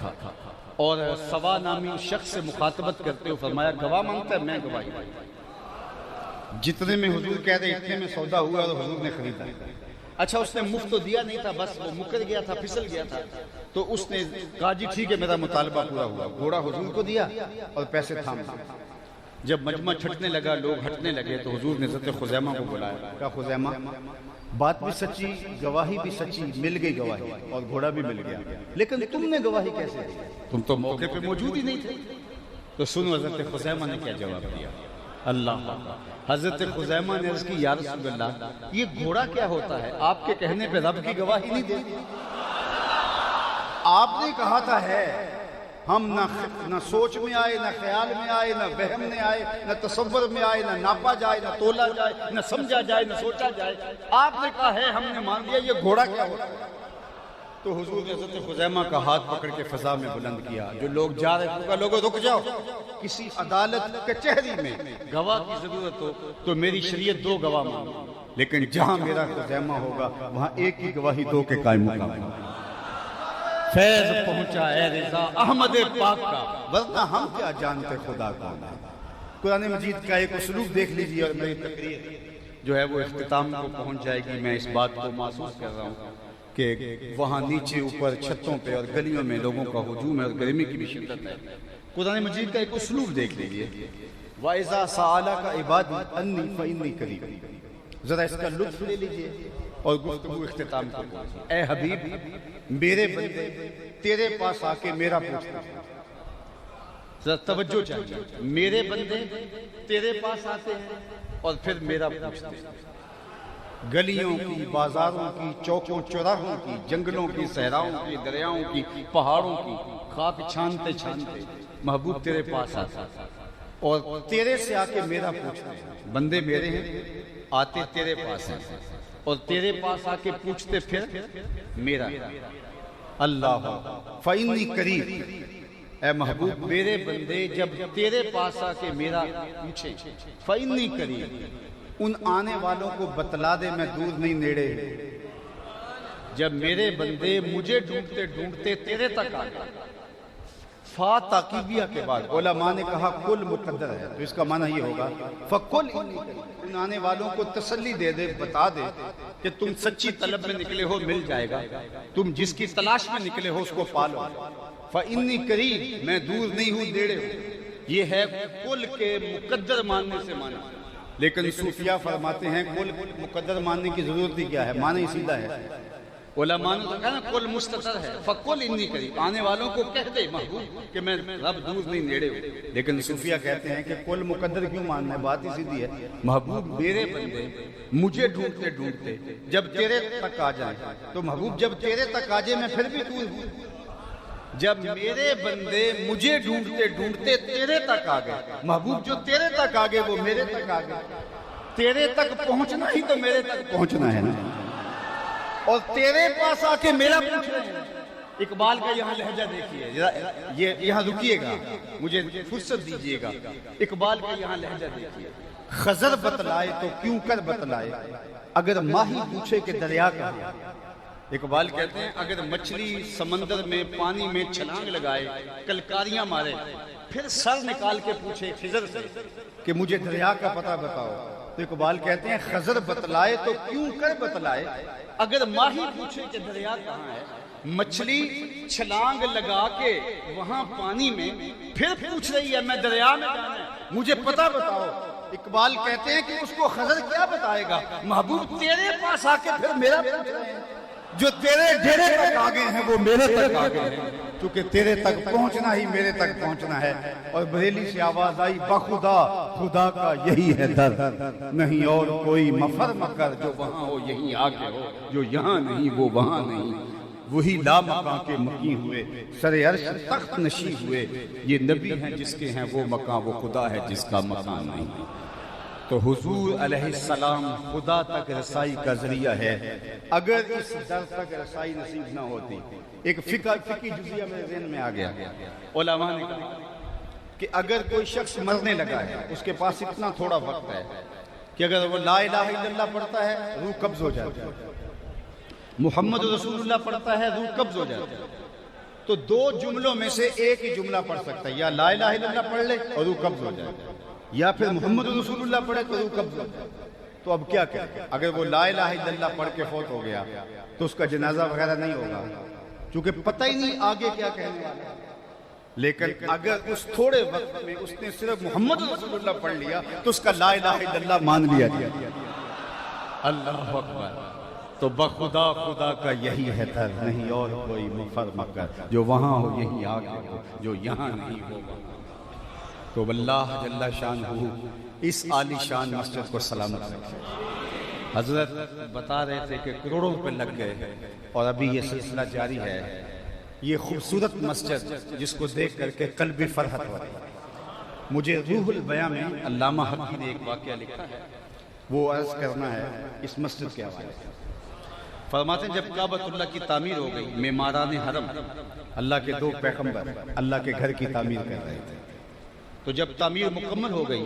اور سوا نامی شخص سے مخاطبت کرتے ہوئے فرمایا گواہ مانگتا ہے, میں گواہی. جتنے میں حضور کہہ رہے اتنے میں سودا ہوا اور حضور نے خریدا. اچھا اس نے مفت تو دیا نہیں تھا, بس وہ مکر گیا تھا, پھسل گیا تھا. تو اس نے کہا جی ٹھیک ہے میرا مطالبہ پورا ہوا. گھوڑا حضور کو دیا اور پیسے تھام دیے. جب مجمع چھٹنے لگا, لوگ ہٹنے لگے, تو حضور نے حضرت خزیمہ کو بلایا. کہا خزیمہ بات بھی سچی, گواہی بھی سچی, مل گئی گواہی اور گھوڑا بھی مل گیا, لیکن تم نے گواہی کیسے دی؟ تم تو موقع پہ موجود ہی نہیں تھے. تو سنو حضرت خزیمہ نے کیا جواب دیا. اللہ, حضرت خزیمہ نے عرض کی یا رسول اللہ یہ گھوڑا کیا ہوتا ہے, آپ کے کہنے پہ رب کی گواہی نہیں دیتی. آپ نے کہا تھا ہے, ہم نہ سوچ میں آئے, نہ خیال میں آئے, نہ وہم میں آئے, نہ تصور میں آئے, نہ ناپا جائے, نہ تولا جائے, نہ سمجھا جائے, نہ سوچا جائے. آپ نے کہا ہے, ہم نے مان لیا, یہ گھوڑا کیا ہوتا ہے. تو حضور نے حضرت خزیمہ کا ہاتھ پکڑ کے فضا میں بلند کیا. جو لوگ جا رہے تھے, لوگوں رک جاؤ, کسی عدالت کچہری میں گواہ کی ضرورت ہو تو میری شریعت دو گواہ مانگو, لیکن جہاں میرا خزیمہ ہوگا وہاں ایک ہی گواہی دو کے قائم مقام ہے. فیض پہنچا اے رضا احمد پاک کا, ورنہ ہم کیا جانتے خدا کون ہے. قرآن مجید کا ایک اسلوب دیکھ لیجیے اور میری تقریر جو ہے وہ اختتام کو پہنچ جائے گی. میں اس بات کو محسوس کر رہا ہوں کہ وہاں نیچے اوپر چھتوں پہ اور گلیوں میں لوگوں کا ہجوم ہے اور گرمی کی بھی شدت ہے. قرآن مجید کا ایک اسلوب دیکھ لیجیے. وَإِذَا سَأَلَكَ عِبَادِي أَنِّي فَإِنِّي قَرِيبٌ. ذرا اس کا لطف لے لیجیے اور گفتگو اختتام کو. اے حبیب میرے بندے تیرے پاس آ کے میرا پوچھتے ہیں. ذرا توجہ چاہیے. میرے بندے تیرے پاس آتے ہیں اور پھر میرا پوچھتے ہیں. گلیوں کی, بازاروں کی, چوکوں چوراہوں کی, جنگلوں کی, صحراؤں کی, دریاؤں کی, پہاڑوں کی خاک چھانتے چھانتے محبوب تیرے پاس آتا اور تیرے سے آ کے میرا پوچھتے ہیں. بندے میرے ہیں, آتے تیرے پاس ہیں اور تیرے پاس آ کے پوچھتے پھر میرا. اللہ فَإِنِّي قَرِيبٌ. اے محبوب میرے بندے جب تیرے پاس آ کے میرا پوچھیں, فَإِنِّي قَرِيبٌ, ان آنے والوں کو بتلا دے میں دور نہیں نیڑے. جب میرے بندے مجھے ڈھونڈتے ڈھونڈتے تیرے تک آ گئے. فا تاکیبیہ کے بعد علماء نے کہا کل مقدر ہے, تو اس کا معنی یہ ہوگا فَقُلْ إِنِّي قَرِيبٌ. ان آنے والوں کو تسلی دے دے, بتا دے کہ تم سچی طلب میں نکلے ہو, مل جائے گا. تم جس کی تلاش میں نکلے ہو اس کو پالو. فَإِنِّي قَرِيبٌ, میں دور نہیں ہوں, نیڑے ہوں. یہ ہے کل کے مقدر ماننے سے مانا. لیکن صوفیہ فرماتے ہیں کل مقدر ماننے کی ضرورت ہی کیا ہے, معنی سیدھا ہے. علماء نے کہا نا کل مستتر ہے. فَقُلْ إِنِّي قَرِيبٌ, آنے والوں کو کہہ دے محبوب کہ میں رب دور نہیں نیڑے ہوں. لیکن صوفیہ کہتے ہیں کہ کل مقدر کیوں ماننا ہے, بات ہی سیدھی ہے. محبوب میرے بندے مجھے ڈھونڈتے ڈھونڈتے جب تیرے تک آ جائیں, تو محبوب جب تیرے تک آ جائے میں پھر بھی دور ہوں. جب میرے بندے مجھے ڈھونڈتے ڈھونڈتے تیرے تک آ گئے, محبوب جو تیرے تک آ گئے وہ میرے تک آ گئے. تیرے تک پہنچنا ہی تو میرے تک پہنچنا ہے نا, اور تیرے پاس آ کے میرا پوچھ رہے ہیں. اقبال کا یہاں لہجہ دیکھیے, یہاں رکیے گا, مجھے فرصت دیجیے گا. اقبال کا یہاں لہجہ دیکھیے. خضر بتلائے تو کیوں کر بتلائے, اگر ماہی پوچھے کہ دریا کا ہے. اقبال کہتے ہیں اگر مچھلی سمندر میں پانی میں چھلانگ لگائے کلکاریاں مارے پھر سر نکال کے پوچھے خضر سے کہ مجھے دریا کا پتہ بتاؤ، تو اقبال کہتے ہیں خضر بتلائے تو کیوں کر بتلائے، اگر ماہی پوچھے کہ دریا کہاں ہے، مچھلی چھلانگ لگا کے وہاں پانی میں پھر پوچھ رہی ہے میں دریا میں جانا ہے مجھے پتہ بتاؤ۔ اقبال کہتے ہیں کہ اس کو خضر کیا بتائے گا، محبوب تیرے پاس آ کے پھر میرا پوچھ رہے ہیں، جو تیرے ڈیرے تک آگے ہیں وہ میرے تک آگے ہیں، کیونکہ تیرے تک پہنچنا ہی میرے تک پہنچنا ہے۔ اور بریلی سے آواز آئی بخدا خدا کا یہی ہے در، نہیں اور کوئی مفر مکر، جو وہاں ہو یہیں آگے ہو، جو یہاں نہیں وہ وہاں نہیں، وہی لا مکان کے مکی ہوئے سر عرش تخت نشی ہوئے، یہ نبی ہیں جس کے ہیں وہ مکان، وہ خدا ہے جس کا مکان نہیں۔ تو حضور علیہ السلام خدا تک رسائی کا ذریعہ ہے۔ اگر اس در تک رسائی نصیب نہ ہوتی، ایک فقہی جزیہ میرے ذہن میں آ گیا، علماء نے کہا کہ اگر کوئی شخص مرنے لگا ہے، اس کے پاس اتنا تھوڑا وقت ہے کہ اگر وہ لا الہ الا اللہ پڑھتا ہے روح قبض ہو جاتی ہے، محمد رسول اللہ پڑھتا ہے روح قبض ہو جاتی ہے، تو دو جملوں میں سے ایک ہی جملہ پڑھ سکتا ہے، یا لا الہ الا اللہ پڑھ لے اور روح قبض ہو جائے، یا پھر محمد رسول اللہ پڑھے تو روح قبض ہو جائے۔ تو اب کیا کرے؟ اگر وہ لا الہ الا اللہ پڑھ کے فوت ہو گیا تو اس کا جنازہ وغیرہ نہیں ہوگا، چونکہ پتہ ہی نہیں آگے کیا کہنے والا ہے۔ لیکن اگر اس تھوڑے وقت میں اس نے صرف محمد رسول اللہ پڑھ لیا تو اس کا لا الہ الا اللہ مان لیا گیا۔ اللہ اکبر۔ تو بخدا خدا کا یہی ہے در، نہیں اور کوئی مفر مکر، جو وہاں ہو یہی آگے ہو، جو یہاں نہیں ہو۔ تو اللہ جل شانہ اس عالی شان مسجد کو سلامت رکھے۔ حضرت بتا رہے تھے کہ کروڑوں روپے لگ گئے اور ابھی یہ سلسلہ جاری ہے۔ یہ خوبصورت مسجد جس کو دیکھ کر کے قلبی فرحت ہوتی ہے۔ مجھے روح البیاں میں علامہ حقی نے ایک واقعہ لکھا ہے، وہ عرض کرنا ہے اس مسجد کے حوالے سے۔ فرماتے ہیں جب کعبۃ اللہ کی تعمیر ہو گئی، معماران حرم اللہ کے دو پیغمبر اللہ کے گھر کی تعمیر کر رہے تھے، تو جب تعمیر مکمل ہو گئی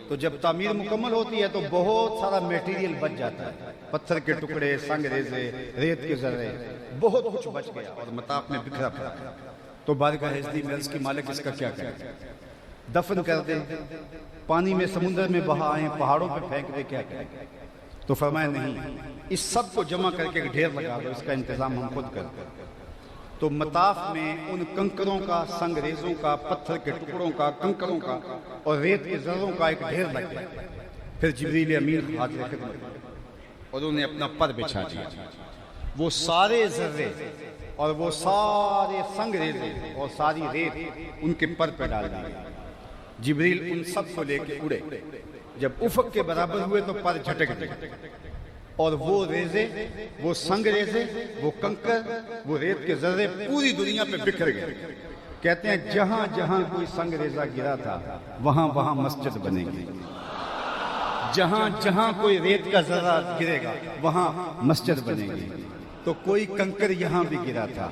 تو جب تعمیر مکمل ہوتی ہے تو بہت سارا میٹیریل بچ جاتا ہے، پتھر کے ٹکڑے، سنگ ریزے، ریت کے ذرے، بہت کچھ بچ گیا اور مطاف میں بکھرا پڑا۔ تو بارگاہ ہزدی میں عرض کی مالک اس کا کیا کرے؟ دفن کر دیں، پانی میں سمندر میں بہا آئیں، پہاڑوں پہ پھینک دے، کیا کریں؟ تو فرمایا نہیں، اس سب کو جمع کر کے ایک ڈھیر لگا دو، اس کا انتظام ہم خود کرتے ہیں۔ تو مطاف میں ان کنکروں کا، سنگ ریزوں کا، پتھر کے ٹکڑوں کا، کنکروں کا اور ریت کے ذروں کا ایک ڈھیر لگ گیا۔ پھر جبریل امین حاضر خدمت اور انہوں نے اپنا پر بچھا دیا، وہ سارے ذرے اور وہ سارے سنگ ریزے اور ساری ریت ان کے پر پہ ڈال دی۔ جبریل ان سب کو لے کے اڑے، جب افق کے برابر ہوئے تو پر جھٹک گئے اور وہ ریزے، وہ سنگ ریزے، وہ کنکر، وہ ریت کے ذرے پوری دنیا پہ بکھر گئے۔ کہتے ہیں جہاں جہاں کوئی سنگ ریزہ گرا تھا وہاں وہاں مسجد بنے گی، جہاں جہاں کوئی ریت کا ذرہ گرے گا وہاں مسجد بنے گی۔ تو کوئی کنکر یہاں بھی گرا تھا،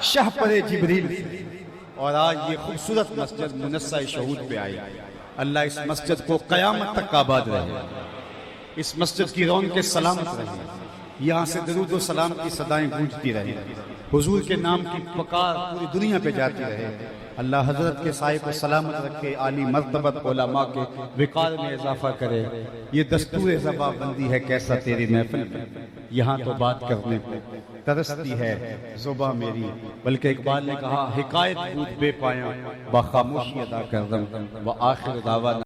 شاہ پر جبریل، اور آج یہ خوبصورت مسجد منصہ شہود پہ آئی۔ اللہ اس مسجد کو قیامت تک آباد رہے، اس مسجد کی رونقیں سلامت رہے، یہاں سے درود و سلام کی صدائیں گونجتی رہے، حضور کے نام کی پکار پوری دنیا پہ جاتی رہے۔ اللہ حضرت کے سائے کو سلامت رکھے، عالی مرتبت علماء کے وقار میں اضافہ کرے۔ یہ دستور زباں بندی ہے کیسا تیری محفل میں، یہاں تو بات کرنے کو ترستی ہے زباں میری، بلکہ اقبال نے کہا حکایت بود بے پایاں، با خاموشی ادا کر دم و آخر دعوانا